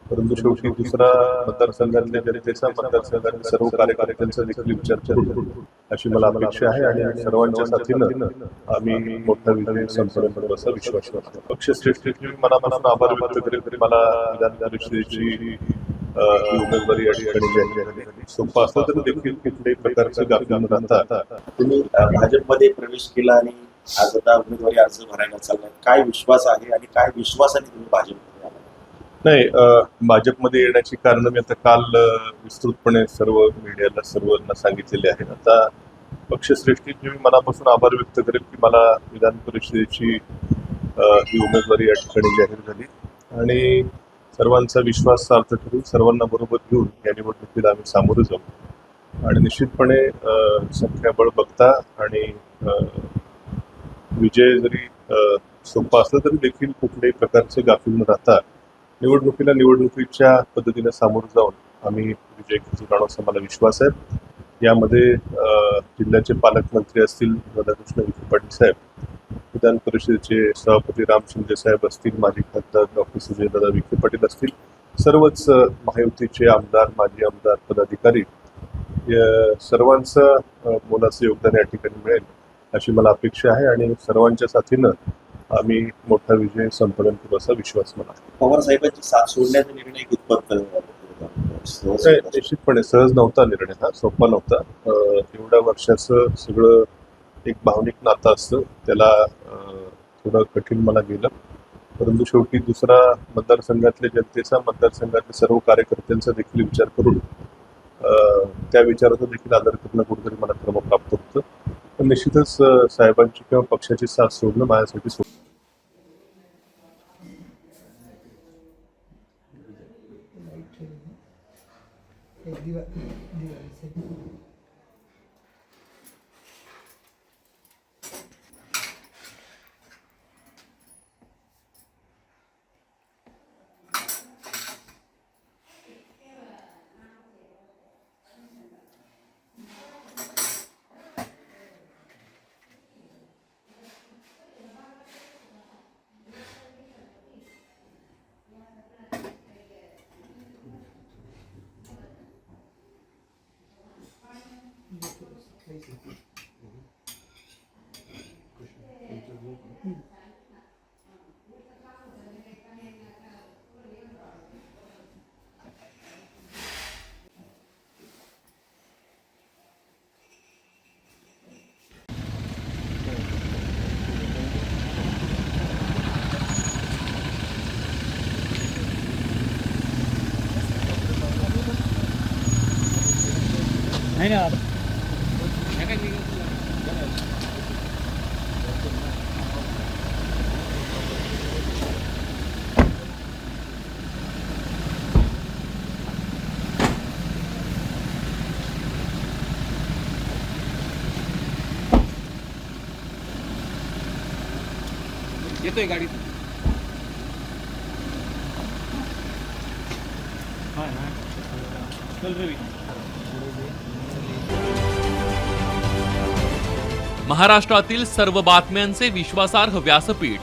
परंतु शेवटी दुसरा मतदारसंघातल्या जनतेचा, मतदारसंघातील सर्व कार्यकर्त्यांचा देखील विचार करू अशी मला अपेक्षा आहे आणि सर्वांच्या साथीनं आम्ही मोठा विजय संपादन करू असा विश्वास करतो. पक्षश्रेष्ठींनी मनापासून आभार व्यक्त करीत मला विधान परिषदेची ही उमेदवारी या ठिकाणी जाहीर झाली. सोपं असलं तरी देखील कुठल्याही प्रकारचं गाफील न राहता तुम्ही भाजपमध्ये प्रवेश केला आणि आज आता उमेदवारी अर्ज भरायला चाललाय, काय विश्वास आहे आणि काय विश्वासाने तुम्ही भाजपमध्ये आला? नाही, भाजपमध्ये येण्याची कारण मी आता काल विस्तृतपणे सर्व मीडियाला सर्वांना सांगितलेले आहे. आता पक्षश्रेष्ठींनी मी मनापासून आभार व्यक्त करेल की मला विधान परिषदेची ही उमेदवारी या ठिकाणी जाहीर झाली आणि सर्वांचा विश्वास सार्थ ठरून सर्वांना बरोबर घेऊन या निवडणुकीला आम्ही सामोरे जाऊ आणि निश्चितपणे संख्याबळ बघता आणि विजय जरी सोपा असला तरी देखील कुठल्याही प्रकारचे गाफील न राहता निवडणुकीच्या पद्धतीने सामोरं जाऊन आम्ही विजय घेऊ असा मला विश्वास आहे. यामध्ये जिल्ह्याचे पालकमंत्री असतील राधाकृष्ण विखे पाटील साहेब, विधान परिषदेचे सभापती राम शिंदे साहेब असतील, माजी खासदार डॉक्टर सुजयदादा विखे पाटील असतील, सर्वच महायुतीचे आमदार, माजी आमदार, पदाधिकारी सर्वांचं मोलाचं योगदान या ठिकाणी मिळेल अशी मला अपेक्षा आहे आणि सर्वांच्या साथीनं आम्ही मोठा विजय संपादन करू असा विश्वास मला आहे. पवार साहेबांची साथ सोडण्याचा निर्णय कितपत निश्चितपणे सहज नव्हता निर्णय, हा सोपा नव्हता. एवढ्या वर्षाचं सगळं एक भावनिक नातं असतं, त्याला थोडं कठीण मला गेलं. परंतु शेवटी दुसरा मतदारसंघातल्या जनतेचा, मतदारसंघातल्या सर्व कार्यकर्त्यांचा देखील विचार करून त्या विचाराचा देखील आदर करणं कुठेतरी मला क्रमप्राप्त होतं. पण निश्चितच साहेबांची किंवा पक्षाची साथ सोडणं माझ्यासाठी नाही ना येतोय गाडी. चल रवी. महाराष्ट्रातील सर्व बातम्यांचे विश्वासार्ह व्यासपीठ.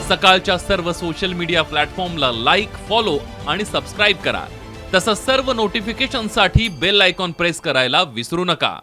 सकाळच्या सर्व सोशल मीडिया प्लॅटफॉर्मला लाईक, फॉलो आणि सबस्क्राईब करा. तसंच सर्व नोटिफिकेशनसाठी बेल आयकॉन प्रेस करायला विसरू नका.